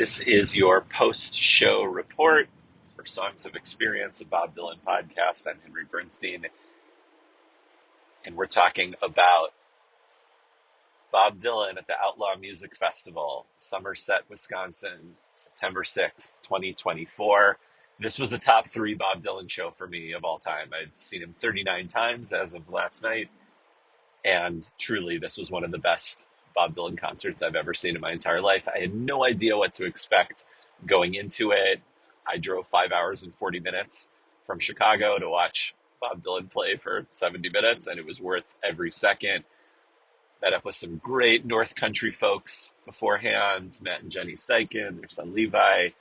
This is your post-show report for Songs of Experience, a Bob Dylan podcast. I'm Henry Bernstein, and we're talking about Bob Dylan at the Outlaw Music Festival, Somerset, Wisconsin, September 6th, 2024. This was a top three Bob Dylan show for me of all time. I've seen him 39 times as of last night, and truly, this was one of the best Bob Dylan concerts I've ever seen in my entire life. I had no idea what to expect going into it. I drove 5 hours and 40 minutes from Chicago to watch Bob Dylan play for 70 minutes, and it was worth every second. Met up with some great North Country folks beforehand, Matt and Jenny Steichen, their son Levi,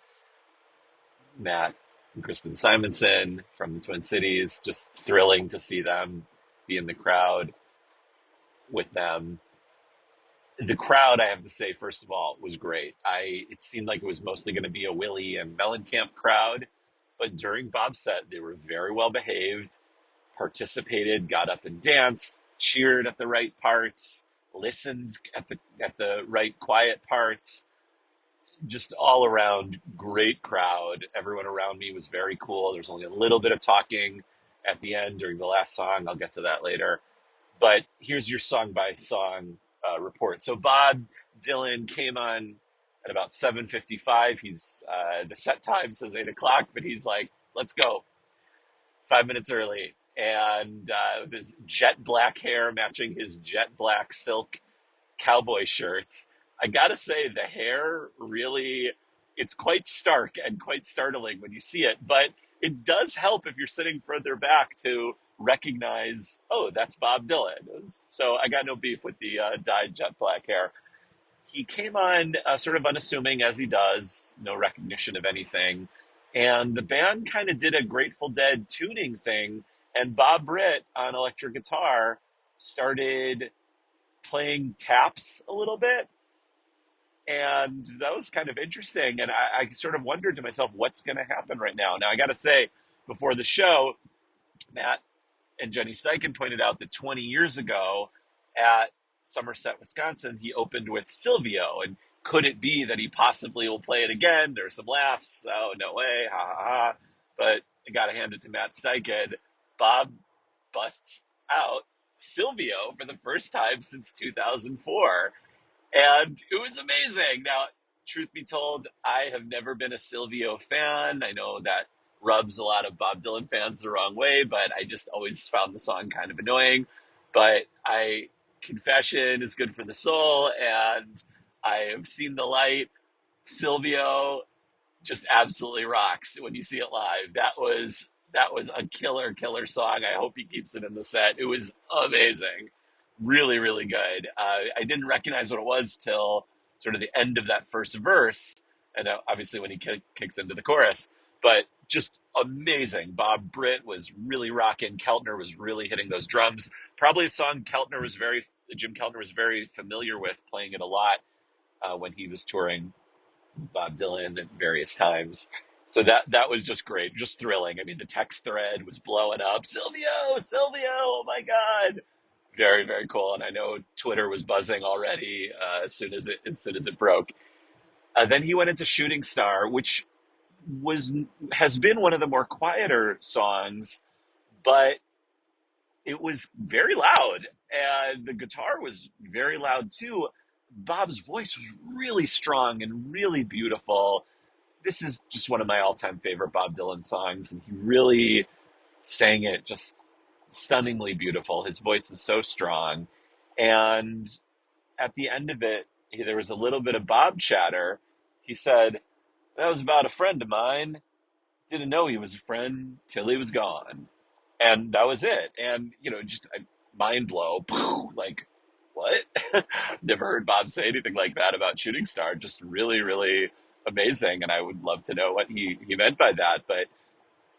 Matt and Kristen Simonson from the Twin Cities. Just thrilling to see them, be in the crowd with them. The crowd, I have to say, first of all, was great. It seemed like it was mostly going to be a Willie and Mellencamp crowd, but during Bob's set, they were very well behaved, participated, got up and danced, cheered at the right parts, listened at the right quiet parts. Just all around great crowd. Everyone around me was very cool. There's only a little bit of talking at the end during the last song. I'll get to that later. But here's your song by song report. So Bob Dylan came on at about 7:55. He's the set time says 8 o'clock, but he's like, let's go 5 minutes early. And with his jet black hair matching his jet black silk cowboy shirt. I gotta say, the hair really, it's quite stark and quite startling when you see it, but it does help if you're sitting further back to recognize, oh, that's Bob Dylan. So I got no beef with the dyed jet black hair. He came on sort of unassuming as he does, no recognition of anything. And the band kind of did a Grateful Dead tuning thing, and Bob Britt on electric guitar started playing taps a little bit. And that was kind of interesting. And I sort of wondered to myself, what's going to happen right now? Now, I got to say, before the show, Matt and Jenny Steichen pointed out that 20 years ago at Somerset, Wisconsin, he opened with Silvio. And could it be that he possibly will play it again? There's some laughs. Oh, no way. Ha, ha, ha. But I got to hand it to Matt Steichen. Bob busts out Silvio for the first time since 2004. And it was amazing. Now, truth be told, I have never been a Silvio fan. I know that rubs a lot of Bob Dylan fans the wrong way, but I just always found the song kind of annoying. But confession is good for the soul, and I have seen the light. Silvio just absolutely rocks when you see it live. That was a killer song. I hope he keeps it in the set. It was amazing. Really, really good. I didn't recognize what it was till sort of the end of that first verse, and obviously when he kicks into the chorus, but just amazing. Bob Britt was really rocking. Keltner was really hitting those drums. Probably a song Jim Keltner was very familiar with, playing it a lot when he was touring Bob Dylan at various times. So that was just great, just thrilling. I mean, the text thread was blowing up. Silvio, oh my God. Very, very cool. And I know Twitter was buzzing already as soon as it broke. Then he went into Shooting Star, which has been one of the more quieter songs, but it was very loud, and the guitar was very loud too. Bob's voice was really strong and really beautiful. This is just one of my all-time favorite Bob Dylan songs, and he really sang it just stunningly beautiful. His voice is so strong. And at the end of it, there was a little bit of Bob chatter. He said, that was about a friend of mine. Didn't know he was a friend till he was gone. And that was it. And, just a mind blow. Like, what? Never heard Bob say anything like that about Shooting Star. Just really, really amazing. And I would love to know what he meant by that. But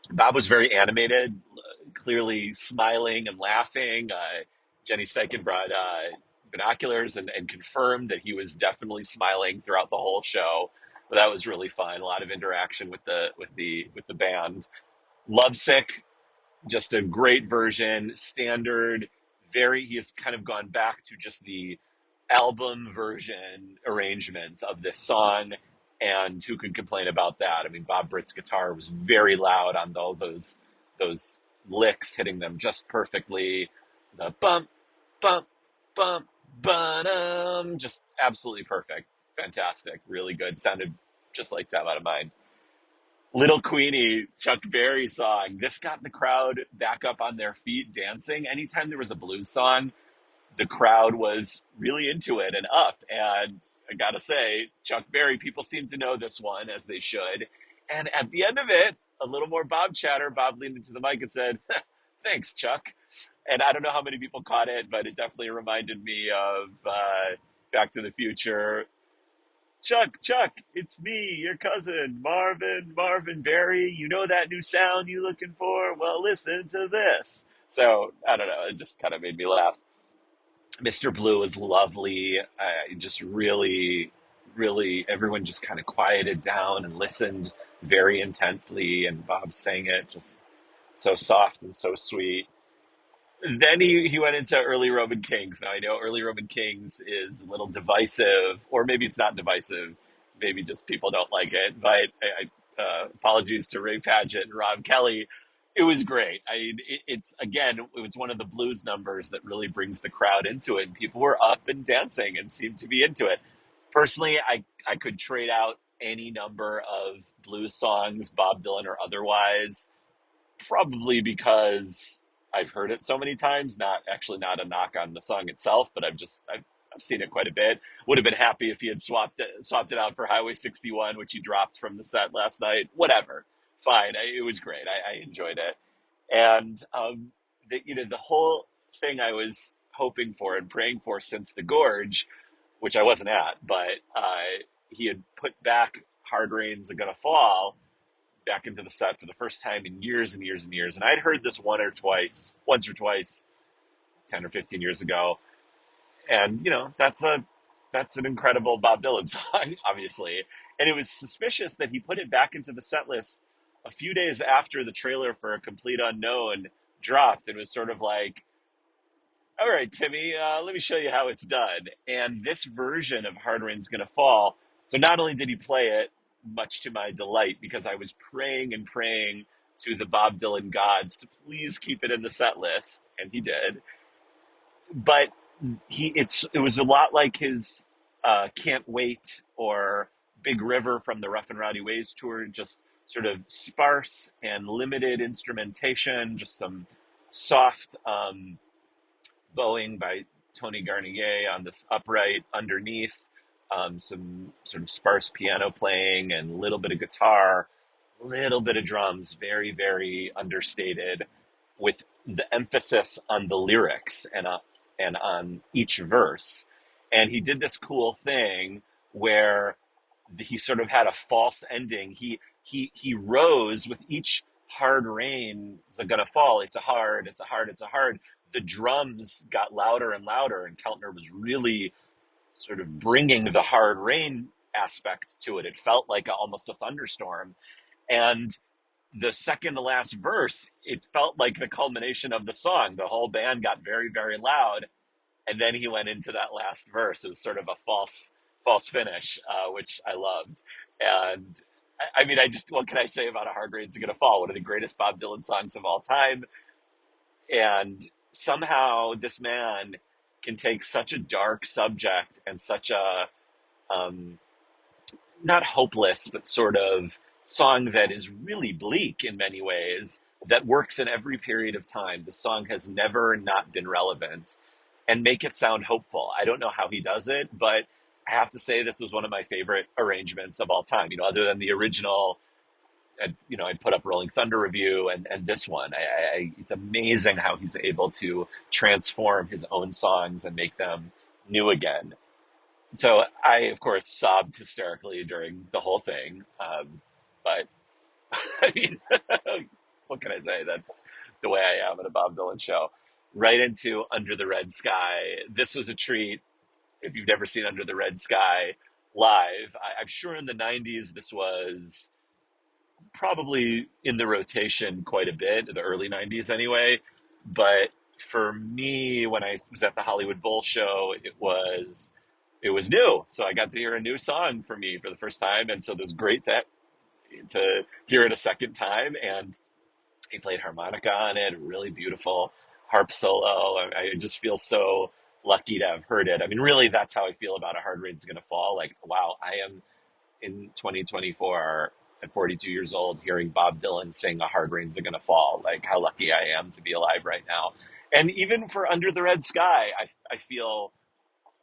Bob was very animated, clearly smiling and laughing. Jenny Steichen brought binoculars and confirmed that he was definitely smiling throughout the whole show. But that was really fun. A lot of interaction with the band. Lovesick, just a great version, standard. He has kind of gone back to just the album version arrangement of this song. And who could complain about that? I mean, Bob Britt's guitar was very loud on all those licks, hitting them just perfectly. The bump, bump, bump, ba-dum, just absolutely perfect. Fantastic, really good. Sounded just like Time Out of Mind. Little Queenie, Chuck Berry song. This got the crowd back up on their feet dancing. Anytime there was a blues song, the crowd was really into it and up. And I gotta say, Chuck Berry, people seem to know this one as they should. And at the end of it, a little more Bob chatter. Bob leaned into the mic and said, "Thanks, Chuck." And I don't know how many people caught it, but it definitely reminded me of Back to the Future. Chuck, Chuck, it's me, your cousin, Marvin Berry. You know that new sound you looking for? Well, listen to this. So I don't know. It just kind of made me laugh. Mr. Blue was lovely. Just really, really, everyone just kind of quieted down and listened very intently. And Bob sang it just so soft and so sweet. Then he went into early Roman Kings. Now I know early Roman Kings is a little divisive, or maybe it's not divisive. Maybe just people don't like it. But apologies to Ray Paget and Rob Kelly. It was great. I mean, it's again, it was one of the blues numbers that really brings the crowd into it, and people were up and dancing and seemed to be into it. Personally, I could trade out any number of blues songs, Bob Dylan or otherwise, probably because I've heard it so many times. Not a knock on the song itself, but I've seen it quite a bit. Would have been happy if he had swapped it out for Highway 61, which he dropped from the set last night. Whatever, fine. It was great. I enjoyed it, and the whole thing I was hoping for and praying for since the Gorge, which I wasn't at, but he had put back Hard Rain's Are Gonna Fall back into the set for the first time in years and years and years. And I'd heard this once or twice, 10 or 15 years ago. And, that's an incredible Bob Dylan song, obviously. And it was suspicious that he put it back into the set list a few days after the trailer for A Complete Unknown dropped. It was sort of like, all right, Timmy, let me show you how it's done. And this version of Hard Rain's Gonna Fall, so not only did he play it, much to my delight, because I was praying and praying to the Bob Dylan gods to please keep it in the set list, and he did. But it was a lot like his Can't Wait or Big River from the Rough and Rowdy Ways tour, just sort of sparse and limited instrumentation, just some soft bowing by Tony Garnier on this upright underneath, some sort of sparse piano playing and a little bit of guitar, little bit of drums, very, very understated, with the emphasis on the lyrics and on each verse. And he did this cool thing where he sort of had a false ending. He rose with each hard rain is gonna fall. It's a hard, it's a hard, it's a hard. The drums got louder and louder, and Keltner was really sort of bringing the hard rain aspect to it. It felt like almost a thunderstorm. And the second to last verse, it felt like the culmination of the song. The whole band got very, very loud, and then he went into that last verse. It was sort of a false finish, which I loved. And I mean, what can I say about A Hard Rain's Gonna Fall? One of the greatest Bob Dylan songs of all time. And somehow this man can take such a dark subject and such a um, not hopeless, but sort of song that is really bleak in many ways, that works in every period of time. The song has never not been relevant, and make it sound hopeful. I don't know how he does it, but I have to say this was one of my favorite arrangements of all time. Other than the original, I'd put up Rolling Thunder Review and this one. It's amazing how he's able to transform his own songs and make them new again. So I, of course, sobbed hysterically during the whole thing. But I mean, what can I say? That's the way I am at a Bob Dylan show. Right into Under the Red Sky. This was a treat. If you've never seen Under the Red Sky live, I'm sure in the 90s this was probably in the rotation quite a bit, the early 90s anyway. But for me, when I was at the Hollywood Bowl show, it was it was new. So I got to hear a new song for me for the first time. And so it was great to hear it a second time. And he played harmonica on it, really beautiful harp solo. I just feel so lucky to have heard it. I mean, really, that's how I feel about A Hard Rain's Gonna Fall. Like, wow, I am in 2024 at 42 years old hearing Bob Dylan sing A Hard Rain's Gonna Fall. Like, how lucky I am to be alive right now. And even for Under the Red Sky, I feel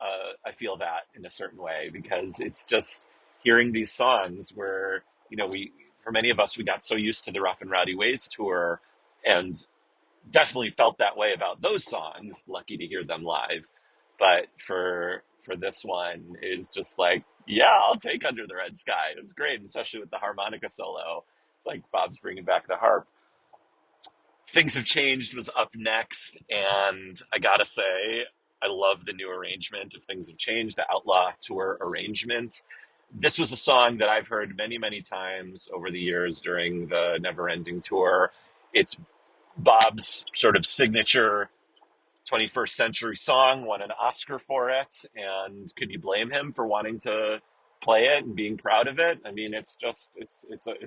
that in a certain way because it's just hearing these songs where we for many of us we got so used to the Rough and Rowdy Ways tour and definitely felt that way about those songs. Lucky to hear them live, but for this one is just like, yeah, I'll take Under the Red Sky. It was great, especially with the harmonica solo. It's like Bob's bringing back the harp. Things Have Changed was up next, and I gotta say, I love the new arrangement of Things Have Changed, the Outlaw Tour arrangement. This was a song that I've heard many, many times over the years during the Never Ending Tour. It's Bob's sort of signature 21st century song, won an Oscar for it. And could you blame him for wanting to play it and being proud of it? I mean, it's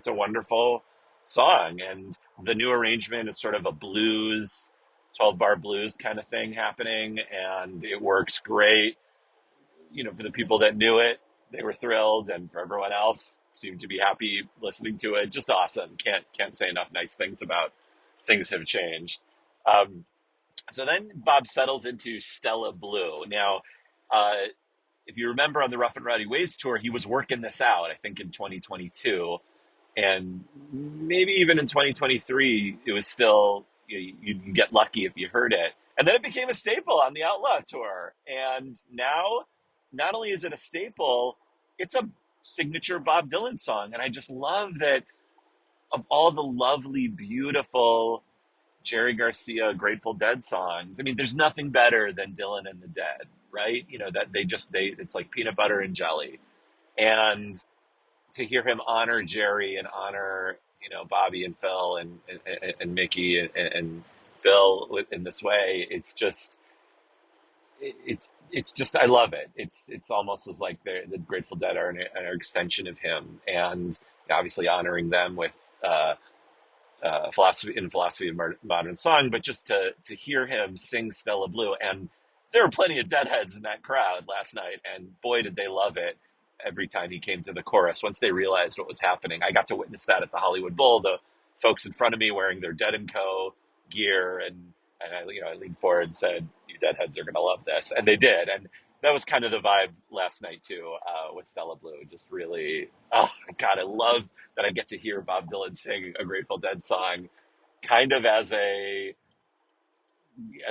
a wonderful song. And the new arrangement is sort of a blues, 12 bar blues kind of thing happening. And it works great. For the people that knew it, they were thrilled. And for everyone else, seemed to be happy listening to it. Just awesome. Can't say enough nice things about Things Have Changed. Um, so then Bob settles into Stella Blue. Now, uh, if you remember on the Rough and Rowdy Ways tour, he was working this out, I think, in 2022. And maybe even in 2023, it was still, you'd get lucky if you heard it. And then it became a staple on the Outlaw tour. And now, not only is it a staple, it's a signature Bob Dylan song. And I just love that of all the lovely, beautiful Jerry Garcia Grateful Dead songs. I mean, there's nothing better than Dylan and the Dead, right? That they it's like peanut butter and jelly. And to hear him honor Jerry and honor, Bobby and Phil and Mickey and Bill in this way, it's just I love it. It's almost as like the Grateful Dead are an extension of him, and obviously honoring them with philosophy of modern song, but just to hear him sing Stella Blue, and there were plenty of Deadheads in that crowd last night, and boy did they love it every time he came to the chorus. Once they realized what was happening, I got to witness that at the Hollywood Bowl. The folks in front of me wearing their Dead and Co. gear, and I leaned forward and said, "You Deadheads are going to love this," and they did, and that was kind of the vibe last night too, with Stella Blue. Just really, oh God, I love that I get to hear Bob Dylan sing a Grateful Dead song, kind of as a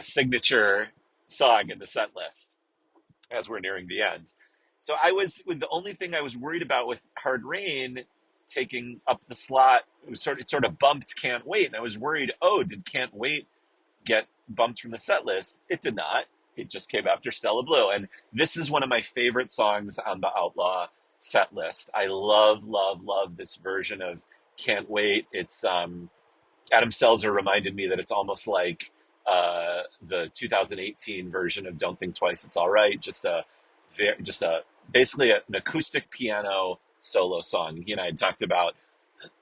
signature song in the set list as we're nearing the end. So the only thing I was worried about with Hard Rain taking up the slot, it sort of bumped Can't Wait, and I was worried, oh, did Can't Wait get bumped from the set list? It did not. It just came after Stella Blue. And this is one of my favorite songs on the Outlaw set list. I love, love, love this version of Can't Wait. It's Adam Selzer reminded me that it's almost like the 2018 version of Don't Think Twice, It's All Right. Just a basically an acoustic piano solo song. He and I had talked about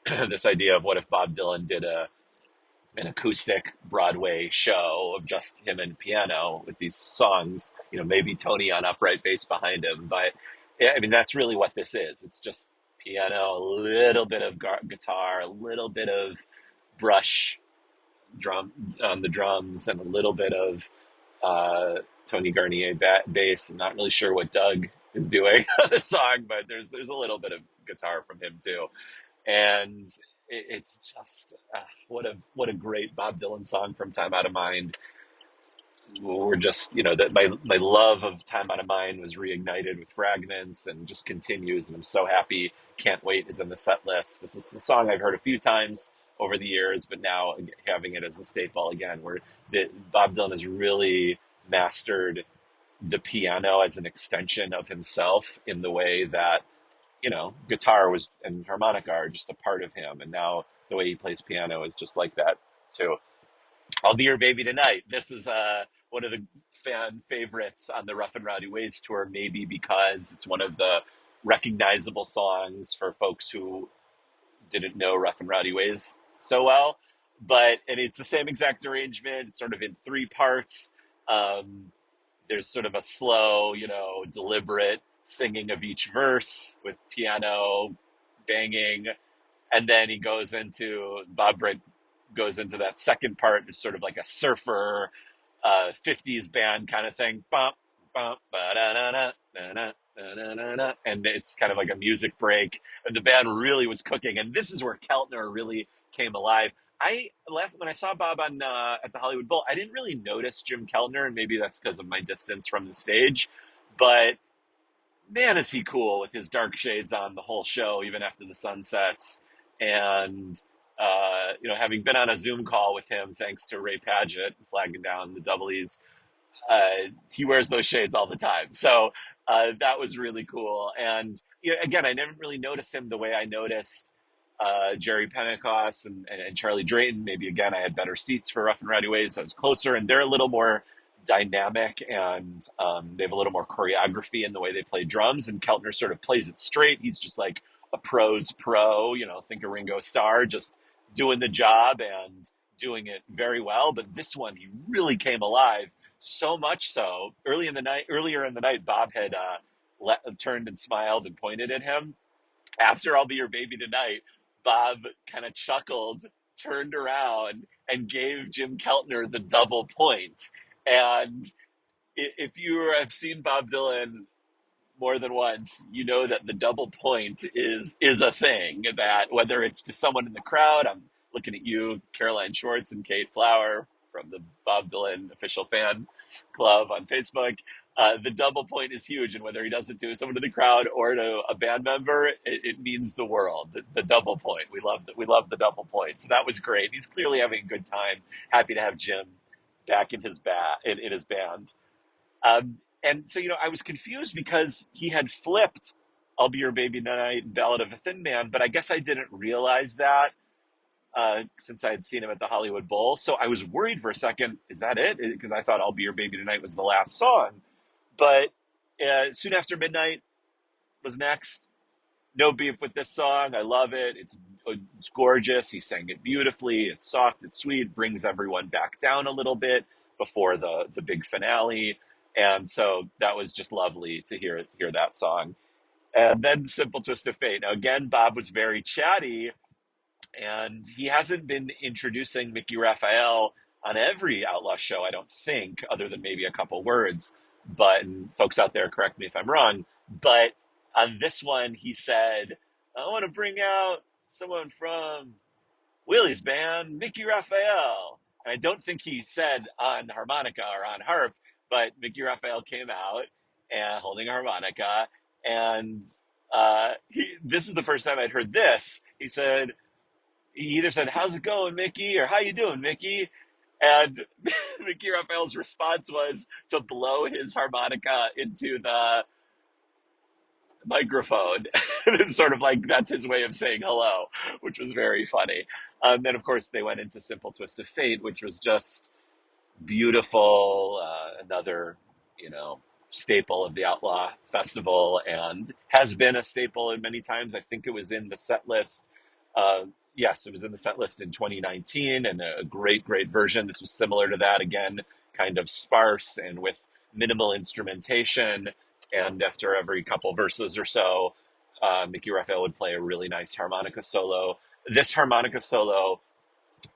this idea of what if Bob Dylan did an acoustic Broadway show of just him and piano with these songs, maybe Tony on upright bass behind him. But yeah, I mean, that's really what this is. It's just piano, a little bit of guitar, a little bit of brush drum on the drums, and a little bit of Tony Garnier bass. I'm not really sure what Doug is doing on the song, but there's a little bit of guitar from him too. And it's just what a great Bob Dylan song from Time Out of Mind. We're just that my love of Time Out of Mind was reignited with Fragments and just continues, and I'm so happy Can't Wait is in the set list. This is a song I've heard a few times over the years, but now having it as a staple again, where Bob Dylan has really mastered the piano as an extension of himself in the way that guitar was and harmonica are just a part of him, and now the way he plays piano is just like that too. I'll Be Your Baby Tonight. This is one of the fan favorites on the Rough and Rowdy Ways tour, maybe because it's one of the recognizable songs for folks who didn't know Rough and Rowdy Ways so well. And it's the same exact arrangement. It's sort of in three parts. Um, there's sort of a slow, deliberate singing of each verse with piano banging, and then Bob Britt goes into that second part. It's sort of like a surfer 50s band kind of thing. Bump, bump, ba-da-da-da, da-da, da-da-da-da. And it's kind of like a music break. And the band really was cooking. And this is where Keltner really came alive. When I saw Bob on at the Hollywood Bowl, I didn't really notice Jim Keltner, and maybe that's because of my distance from the stage. But man, is he cool with his dark shades on the whole show, even after the sun sets. And, having been on a Zoom call with him, thanks to Ray Paget flagging down the doublies, he wears those shades all the time. So that was really cool. And again, I never really noticed him the way I noticed Jerry Pentecost and Charlie Drayton. Maybe again, I had better seats for Rough and Rowdy Ways, so I was closer, and they're a little more dynamic, and they have a little more choreography in the way they play drums. And Keltner sort of plays it straight. He's just like a pro's pro, think of Ringo Starr, just doing the job and doing it very well. But this one, he really came alive. So much so, earlier in the night, Bob had turned and smiled and pointed at him. After "I'll Be Your Baby Tonight," Bob kind of chuckled, turned around, and gave Jim Keltner the double point. And if you have seen Bob Dylan more than once, you know that the double point is a thing. That whether it's to someone in the crowd, I'm looking at you, Caroline Schwartz and Kate Flower from the Bob Dylan official fan club on Facebook. The double point is huge, and whether he does it to someone in the crowd or to a band member, it means the world. The double point, we love the double point. So that was great. He's clearly having a good time. Happy to have Jim back in in his band. And so, I was confused because he had flipped "I'll Be Your Baby Tonight" and "Ballad of a Thin Man," but I guess I didn't realize that since I had seen him at the Hollywood Bowl. So I was worried for a second, is that it? Because I thought "I'll Be Your Baby Tonight" was the last song. But Soon After Midnight was next. No beef with this song. I love it. It's gorgeous. He sang it beautifully. It's soft. It's sweet. Brings everyone back down a little bit before the big finale. And so that was just lovely to hear that song. And then "Simple Twist of Fate." Now again, Bob was very chatty, and he hasn't been introducing Mickey Raphael on every Outlaw show, I don't think, other than maybe a couple words. But and folks out there, correct me if I'm wrong. But on this one, he said, "I want to bring out someone from Willie's band, Mickey Raphael." And I don't think he said on harmonica or on harp, but Mickey Raphael came out and holding a harmonica. And this is the first time I'd heard this. He either said, "How's it going, Mickey?" or "How you doing, Mickey?" And Mickey Raphael's response was to blow his harmonica into the microphone. It's sort of like that's his way of saying hello, which was very funny. Then, of course, they went into "Simple Twist of Fate," which was just beautiful. Another, staple of the Outlaw Festival, and has been a staple in many times. I think it was in the set list. Yes, it was in the set list in 2019, and a great, great version. This was similar to that, again, kind of sparse and with minimal instrumentation. And after every couple verses or so, Mickey Raphael would play a really nice harmonica solo. This harmonica solo,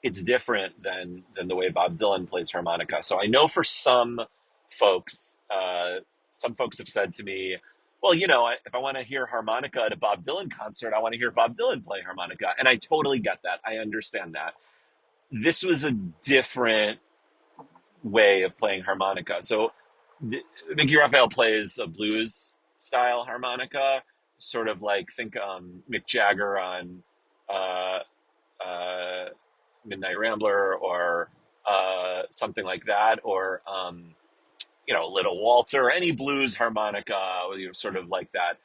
it's different than the way Bob Dylan plays harmonica. So I know for some folks have said to me, "Well, if I want to hear harmonica at a Bob Dylan concert, I want to hear Bob Dylan play harmonica." And I totally get that. I understand that. This was a different way of playing harmonica. So Mickey Raphael plays a blues style harmonica, sort of like think Mick Jagger on uh, uh, Midnight Rambler, or something like that, or Little Walter, any blues harmonica, sort of like that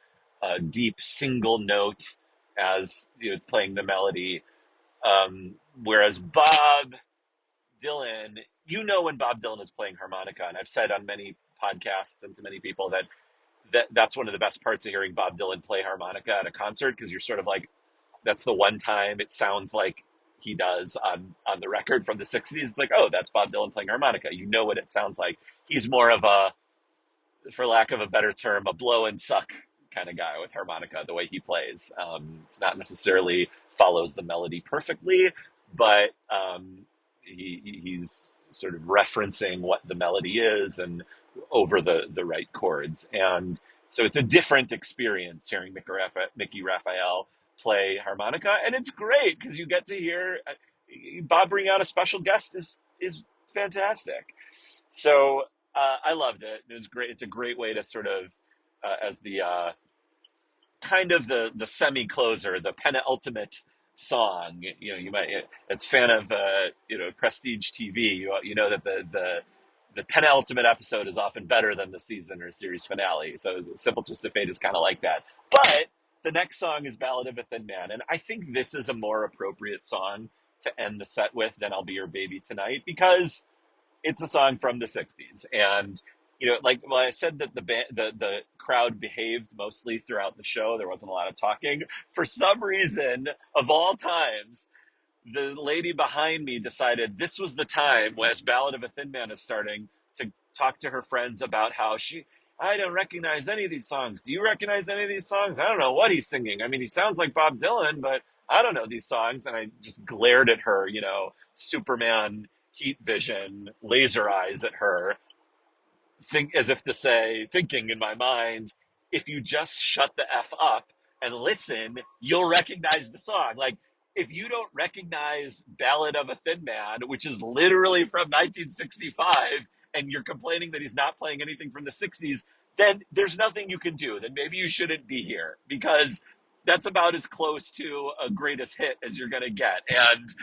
deep single note as playing the melody. Whereas Bob Dylan you know when Bob Dylan is playing harmonica, and I've said on many podcasts and to many people that that's one of the best parts of hearing Bob Dylan play harmonica at a concert, because you're sort of like, that's the one time it sounds like he does on the record from the 60s. It's like, oh, that's Bob Dylan playing harmonica. You know what it sounds like. He's more of a, for lack of a better term, a blow and suck kind of guy with harmonica, the way he plays. It's not necessarily follows the melody perfectly, but he's sort of referencing what the melody is and over the right chords. And so it's a different experience hearing Mickey Raphael play harmonica. And it's great because you get to hear Bob bring out a special guest is fantastic. So I loved it. It was great. It's a great way to sort of, as the kind of the semi closer, the penultimate song. You know, you might, as a fan of Prestige TV, you know that the penultimate episode is often better than the season or series finale. So Simple Twist of Fate is kind of like that. But the next song is Ballad of a Thin Man, and I think this is a more appropriate song to end the set with than I'll Be Your Baby Tonight, because it's a song from the 60s. And like, well, I said that the crowd behaved mostly throughout the show, there wasn't a lot of talking. For some reason, of all times, the lady behind me decided this was the time, as Ballad of a Thin Man is starting, to talk to her friends about how I don't recognize any of these songs. Do you recognize any of these songs? I don't know what he's singing. I mean, he sounds like Bob Dylan, but I don't know these songs. And I just glared at her, Superman heat vision, laser eyes at her, think as if to say, thinking in my mind, if you just shut the F up and listen, you'll recognize the song. Like, if you don't recognize Ballad of a Thin Man, which is literally from 1965, and you're complaining that he's not playing anything from the 60s, then there's nothing you can do. Then maybe you shouldn't be here, because that's about as close to a greatest hit as you're going to get. And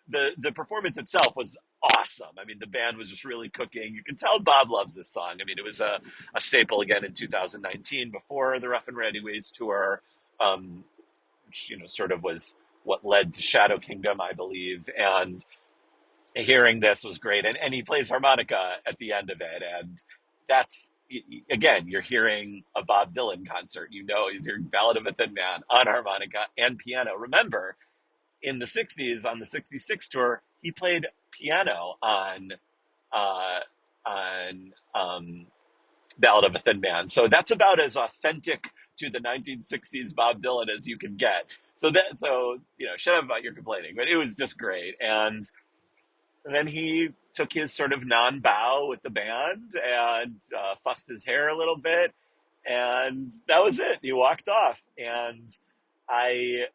the performance itself was awesome. I mean, the band was just really cooking. You can tell Bob loves this song. I mean, it was a staple again in 2019 before the Rough and Ready Ways tour, which, sort of was what led to Shadow Kingdom, I believe. And hearing this was great. And he plays harmonica at the end of it. And that's, again, you're hearing a Bob Dylan concert. He's hearing Ballad of a Thin Man on harmonica and piano. Remember, in the 60s, on the 66 tour, he played piano uh, on Ballad of a Thin Man. So that's about as authentic to the 1960s Bob Dylan as you can get. Shut up about your complaining, but it was just great. And then he took his sort of non-bow with the band and fussed his hair a little bit, and that was it. He walked off, and I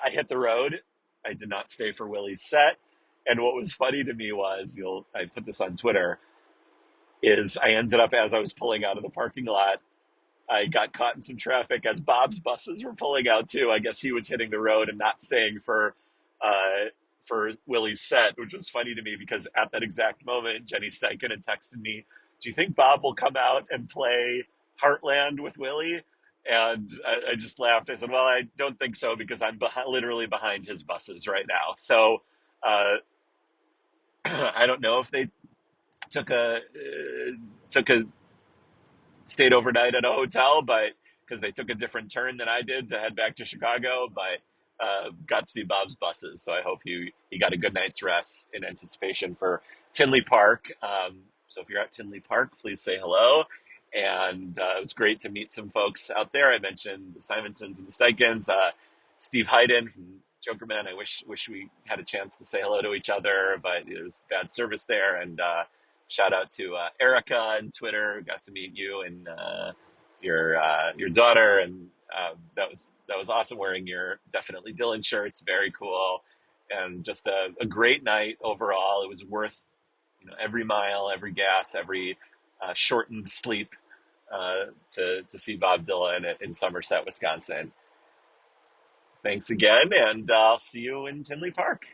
hit the road. I did not stay for Willie's set. And what was funny to me was, I put this on Twitter, is I ended up, as I was pulling out of the parking lot, I got caught in some traffic as Bob's buses were pulling out too. I guess he was hitting the road and not staying for Willie's set, which was funny to me because at that exact moment, Jenny Steichen had texted me, "Do you think Bob will come out and play Heartland with Willie?" And I just laughed. I said, "Well, I don't think so, because I'm literally behind his buses right now." So uh, I don't know if they took a stayed overnight at a hotel, but because they took a different turn than I did to head back to Chicago, but got to see Bob's buses. So I hope he got a good night's rest in anticipation for Tinley Park. So if you're at Tinley Park, please say hello. And it was great to meet some folks out there. I mentioned the Simonsons and the Steichens, Steve Hayden from Jokerman. I wish we had a chance to say hello to each other, but there was bad service there. And shout out to Erica on Twitter. Got to meet you and your daughter, and that was awesome. Wearing your Definitely Dylan shirts, very cool, and just a great night overall. It was worth every mile, every gas, every shortened sleep to see Bob Dylan in Somerset, Wisconsin. Thanks again, and I'll see you in Tinley Park.